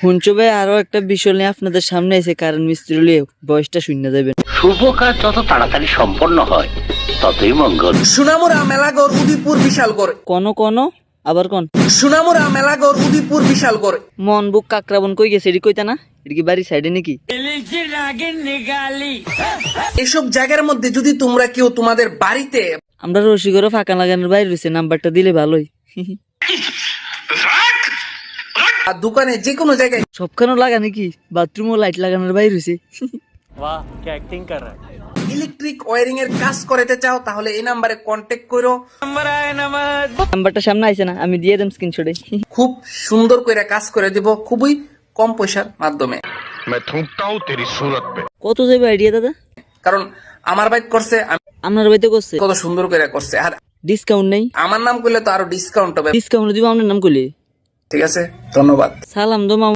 হুঞ্চো ভাই আরো একটা বিষয় নিয়ে আপনাদের সামনে এসে কারণ মিস্ত্রি লিয়ে বয়সটা শূন্য যাবেন। শুভ কাজ যত তাড়াতাড়ি সম্পন্ন হয় ততই মঙ্গল। সুনামুরা মেলাগড় উদয়পুর বিশালগড়। কোন আবার কোন সুনামুরা মেলাগড় উদয়পুর বিশালগড়। মন বুক কাকরাবন কই গেছে এটি কইতা না? এটা কি বাড়ির সাইডে নাকি? এসব জায়গার মধ্যে যদি তোমরা কেউ তোমাদের বাড়িতে আমরা রসিগড়ে ফাঁকা লাগানোর বাইরে রয়েছে, নাম্বারটা দিলে ভালোই। আর দোকানে যে কোনো জায়গায় সবখানে লাগা নাকি? বাথরুমও লাইট লাগানোর বাইরে রয়েছে। ইলেকট্রিক ওয়্যারিং এর কাজ করতে চাও তাহলে এই নাম্বারে কন্ট্যাক্ট করো। নাম্বারটা সামনে আইছে না, আমি দিয়ে দেব স্ক্রিনশটে। খুব সুন্দর করে কাজ করে দিব, খুবই কম পয়সার মাধ্যমে। কত যাবে আইডিয়া দাদা? কারণ আমার বাইক করছে, আপনার বাড়িতে করছে, কত সুন্দর করে করছে। আর ডিসকাউন্ট নেই? আমার নাম করলে তো আরো ডিসকাউন্ট হবে। ডিসকাউন্ট দিব আপনার নাম করলে। ঠিক আছে, ধন্যবাদ। সালাম দো মামা।